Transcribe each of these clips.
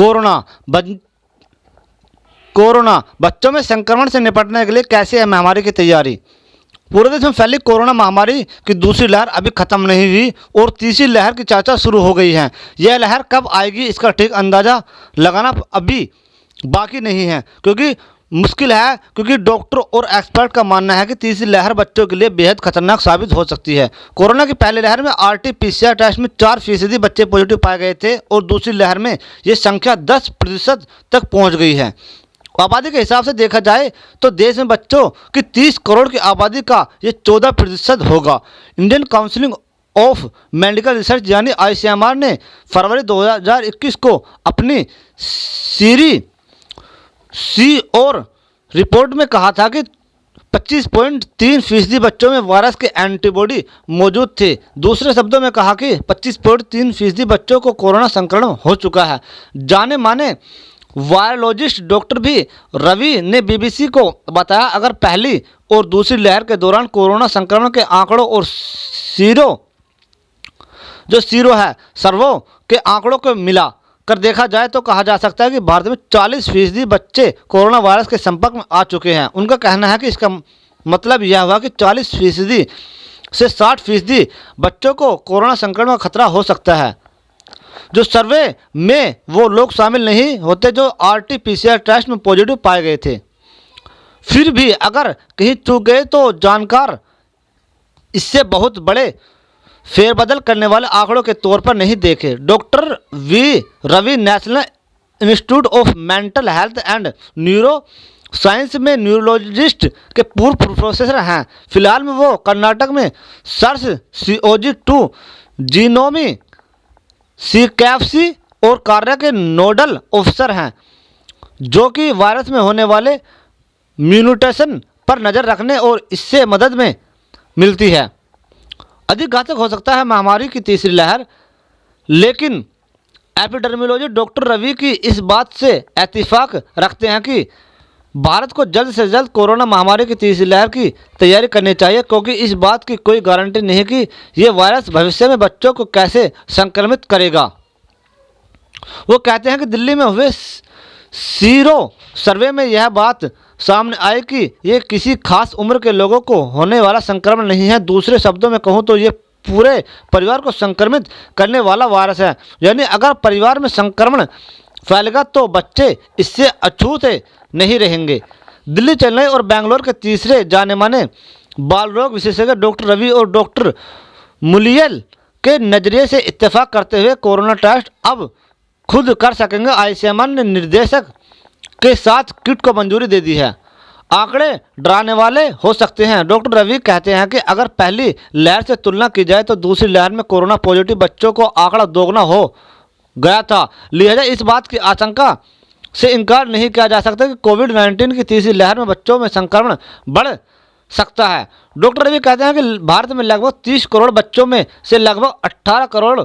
Corona corona बच्चों में संक्रमण से निपटने के लिए कैसे है महामारी की तैयारी। पूरे देश में फैली कोरोना महामारी की दूसरी लहर अभी खत्म नहीं हुई और तीसरी लहर की चर्चा शुरू हो गई है। यह लहर कब आएगी इसका ठीक अंदाज़ा लगाना अभी बाकी नहीं है, क्योंकि मुश्किल है, क्योंकि डॉक्टर और एक्सपर्ट का मानना है कि तीसरी लहर बच्चों के लिए बेहद खतरनाक साबित हो सकती है। कोरोना की पहली लहर में RT-PCR टेस्ट में 4% बच्चे पॉजिटिव पाए गए थे और दूसरी लहर में ये संख्या 10% तक पहुंच गई है। आबादी के हिसाब से देखा जाए तो देश में बच्चों की 30 करोड़ की आबादी का ये 14% होगा। Indian council of medical research यानी ICMR ने फरवरी 2021 को अपनी सीरी और रिपोर्ट में कहा था कि 25.3% बच्चों में वायरस के एंटीबॉडी मौजूद थे। दूसरे शब्दों में कहा कि 25.3% बच्चों को कोरोना संक्रमण हो चुका है। जाने माने वायरोलॉजिस्ट डॉक्टर भी रवि ने BBC को बताया, अगर पहली और दूसरी लहर के दौरान कोरोना संक्रमण के आंकड़ों और सीरो है सर्वो के आंकड़ों को मिला कर देखा जाए तो कहा जा सकता है कि भारत में 40% बच्चे कोरोना वायरस के संपर्क में आ चुके हैं। उनका कहना है कि इसका मतलब यह हुआ कि 40% से 60% बच्चों को कोरोना संक्रमण का खतरा हो सकता है। जो सर्वे में वो लोग शामिल नहीं होते जो RT-PCR टेस्ट में पॉजिटिव पाए गए थे। फिर भी अगर कहीं चूक गए तो जानकार इससे बहुत बड़े फेरबदल करने वाले आंकड़ों के तौर पर नहीं देखे। Doctor Ravi National Institute of Mental Health and neuroscience में न्यूरोलॉजिस्ट के पूर्व प्रोफेसर हैं। फिलहाल में वो कर्नाटक में SARS-CoV-2 जीनोमी सीक्वेंसी और कार्य के नोडल ऑफिसर हैं, जो कि वायरस में होने वाले म्यूटेशन पर नज़र रखने और इससे मदद में मिलती है। अधिक घातक हो सकता है महामारी की तीसरी लहर, लेकिन एपिडेमियोलॉजिस्ट डॉक्टर रवि की इस बात से इत्तेफाक रखते हैं कि भारत को जल्द से जल्द कोरोना महामारी की तीसरी लहर की तैयारी करनी चाहिए, क्योंकि इस बात की कोई गारंटी नहीं है कि ये वायरस भविष्य में बच्चों को कैसे संक्रमित करेगा। वो कहते हैं कि दिल्ली में हुए सीरो सर्वे में यह बात सामने आई कि ये किसी खास उम्र के लोगों को होने वाला संक्रमण नहीं है। दूसरे शब्दों में कहूँ तो ये पूरे परिवार को संक्रमित करने वाला वायरस है, यानी अगर परिवार में संक्रमण फैलेगा तो बच्चे इससे अछूते नहीं रहेंगे। दिल्ली, चेन्नई और बेंगलोर के तीसरे जाने माने बाल रोग विशेषज्ञ डॉक्टर रवि और डॉक्टर मुलियल के नज़रिए से इत्तेफाक करते हुए कोरोना टेस्ट अब खुद कर सकेंगे। ICMR ने निर्देशक के साथ किट को मंजूरी दे दी है। आंकड़े डराने वाले हो सकते हैं। डॉक्टर रवि कहते हैं कि अगर पहली लहर से तुलना की जाए तो दूसरी लहर में कोरोना पॉजिटिव बच्चों को आंकड़ा दोगुना हो गया था। लिहाजा इस बात की आशंका से इनकार नहीं किया जा सकता कि कोविड-19 की तीसरी लहर में बच्चों में संक्रमण बढ़ सकता है। डॉक्टर रवि कहते हैं कि भारत में लगभग 30 करोड़ बच्चों में से लगभग 18 करोड़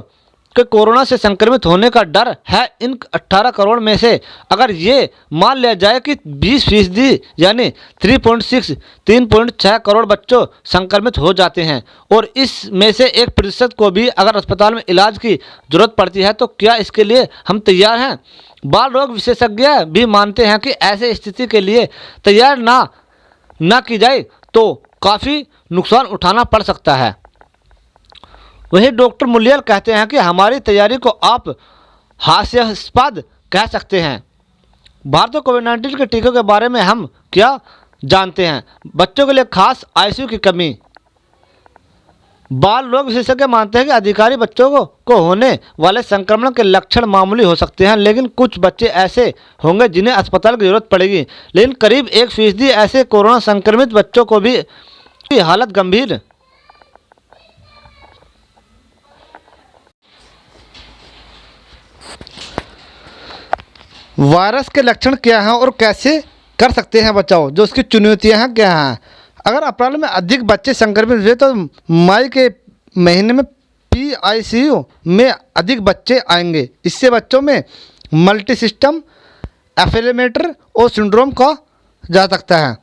के कोरोना से संक्रमित होने का डर है। इन 18 करोड़ में से अगर ये मान लिया जाए कि 20% यानी 3.6 करोड़ बच्चों संक्रमित हो जाते हैं और इसमें से 1% को भी अगर अस्पताल में इलाज की ज़रूरत पड़ती है तो क्या इसके लिए हम तैयार हैं। बाल रोग विशेषज्ञ भी मानते हैं कि ऐसे स्थिति के लिए तैयार ना की जाए तो काफ़ी नुकसान उठाना पड़ सकता है। वहीं डॉक्टर मुलियल कहते हैं कि हमारी तैयारी को आप हास्यास्पद कह सकते हैं। भारत में कोविड-19 के टीकों के बारे में हम क्या जानते हैं। बच्चों के लिए खास ICU की कमी। बाल रोग विशेषज्ञ मानते हैं कि अधिकारी बच्चों को होने वाले संक्रमण के लक्षण मामूली हो सकते हैं, लेकिन कुछ बच्चे ऐसे होंगे जिन्हें अस्पताल की जरूरत पड़ेगी। लेकिन करीब 1% ऐसे कोरोना संक्रमित बच्चों को भी हालत गंभीर वायरस के लक्षण क्या हैं और कैसे कर सकते हैं बचाव, जो उसकी चुनौतियां हैं क्या हैं। अगर अप्रैल में अधिक बच्चे संक्रमित हुए तो मई के महीने में PICU में अधिक बच्चे आएंगे। इससे बच्चों में मल्टी सिस्टम एफिलेमेटर और सिंड्रोम का जा सकता है।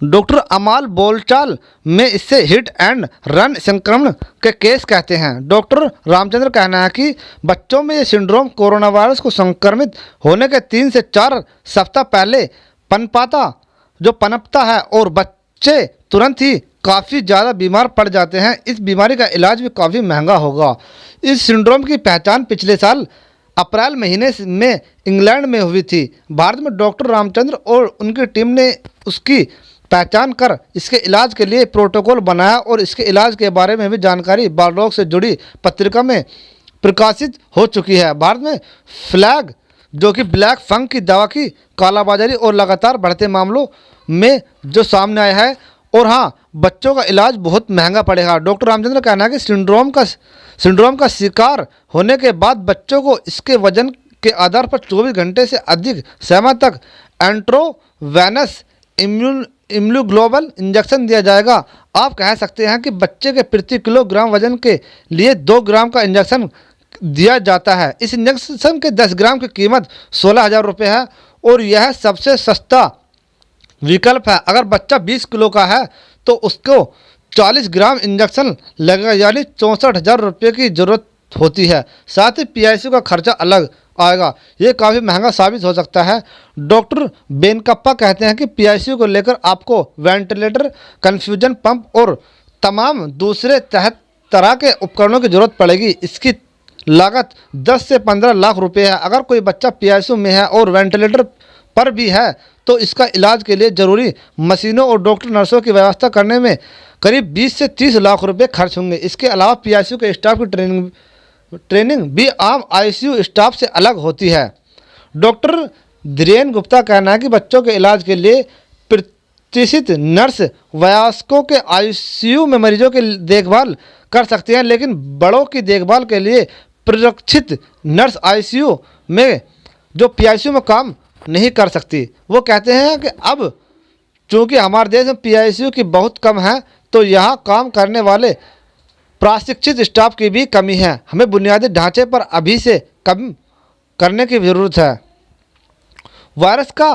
डॉक्टर अमाल बोलचाल में इससे हिट एंड रन संक्रमण के केस कहते हैं। डॉक्टर रामचंद्र का कहना है कि बच्चों में ये सिंड्रोम कोरोना वायरस को संक्रमित होने के 3 से 4 सप्ताह पहले पनपता है और बच्चे तुरंत ही काफ़ी ज़्यादा बीमार पड़ जाते हैं। इस बीमारी का इलाज भी काफ़ी महंगा होगा। इस सिंड्रोम की पहचान पिछले साल अप्रैल महीने में इंग्लैंड में हुई थी। भारत में डॉक्टर रामचंद्र और उनकी टीम ने उसकी पहचान कर इसके इलाज के लिए प्रोटोकॉल बनाया और इसके इलाज के बारे में भी जानकारी बाल रोग से जुड़ी पत्रिका में प्रकाशित हो चुकी है। भारत में फ्लैग जो कि ब्लैक फंग की दवा की कालाबाजारी और लगातार बढ़ते मामलों में जो सामने आया है, और हाँ, बच्चों का इलाज बहुत महंगा पड़ेगा। डॉक्टर रामचंद्र का कहना है कि सिंड्रोम का शिकार होने के बाद बच्चों को इसके वजन के आधार पर 24 घंटे से अधिक समय तक एंट्रोवेनस इम्यूनोग्लोबुलिन इंजेक्शन दिया जाएगा। आप कह सकते हैं कि बच्चे के प्रति किलोग्राम वजन के लिए 2 ग्राम का इंजेक्शन दिया जाता है। इस इंजेक्शन के 10 ग्राम की कीमत 16,000 रुपये है और यह सबसे सस्ता विकल्प है। अगर बच्चा 20 किलो का है तो उसको 40 ग्राम इंजेक्शन लगेगा, यानी 64,000 रुपये की ज़रूरत होती है। साथ ही PICU का खर्चा अलग आएगा। ये काफ़ी महंगा साबित हो सकता है। डॉक्टर बेनकप्पा कहते हैं कि PICU को लेकर आपको वेंटिलेटर, कन्फ्यूजन पंप और तमाम दूसरे तरह के उपकरणों की ज़रूरत पड़ेगी। इसकी लागत 10 से 15 लाख रुपए है। अगर कोई बच्चा PICU में है और वेंटिलेटर पर भी है तो इसका इलाज के लिए ज़रूरी मशीनों और डॉक्टर नर्सों की व्यवस्था करने में करीब 20 से 30 लाख रुपए खर्च होंगे। इसके अलावा PICU के स्टाफ की ट्रेनिंग भी आम ICU स्टाफ से अलग होती है। डॉक्टर धीरेन गुप्ता का कहना है कि बच्चों के इलाज के लिए प्रतिष्ठित नर्स वयस्कों के ICU में मरीजों की देखभाल कर सकते हैं, लेकिन बड़ों की देखभाल के लिए प्रशिक्षित नर्स ICU में जो PICU में काम नहीं कर सकती। वो कहते हैं कि अब चूँकि हमारे देश में PICU की बहुत कम है तो यहाँ काम करने वाले प्रशिक्षित स्टाफ की भी कमी है। हमें बुनियादी ढांचे पर अभी से कम करने की ज़रूरत है। वायरस का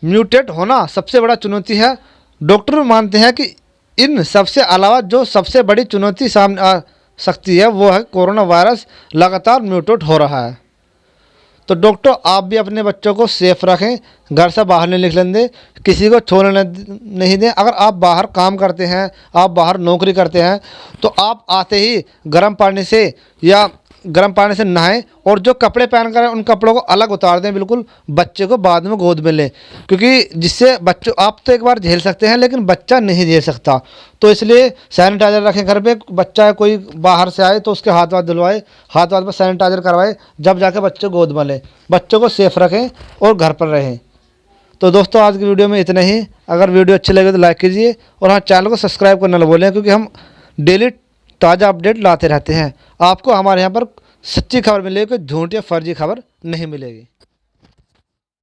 म्यूटेट होना सबसे बड़ा चुनौती है। डॉक्टर मानते हैं कि इन सबसे अलावा जो सबसे बड़ी चुनौती सामने आ सकती है वो है कोरोना वायरस लगातार म्यूटेट हो रहा है। तो डॉक्टर आप भी अपने बच्चों को सेफ रखें, घर से बाहर नहीं निकलने दें, किसी को छोड़ने नहीं दें। अगर आप बाहर काम करते हैं, आप बाहर नौकरी करते हैं तो आप आते ही गर्म पानी से नहाएं और जो कपड़े पहन कर उन कपड़ों को अलग उतार दें बिल्कुल। बच्चे को बाद में गोद में लें, क्योंकि जिससे बच्चों आप तो एक बार झेल सकते हैं लेकिन बच्चा नहीं झेल सकता। तो इसलिए सैनिटाइज़र रखें घर पे। बच्चा कोई बाहर से आए तो उसके हाथ वाथ धुलवाए, हाथ वाथ में सैनिटाइज़र करवाए, जब जाके बच्चे गोद में लें। बच्चों को सेफ रखें और घर पर रहें। तो दोस्तों आज की वीडियो में इतना ही। अगर वीडियो अच्छी लगे तो लाइक कीजिए और हाँ, चैनल को सब्सक्राइब करना न भूलें, क्योंकि हम डेली ताज़ा अपडेट लाते रहते हैं। आपको हमारे यहाँ पर सच्ची खबर मिलेगी, झूठ या फर्जी खबर नहीं मिलेगी।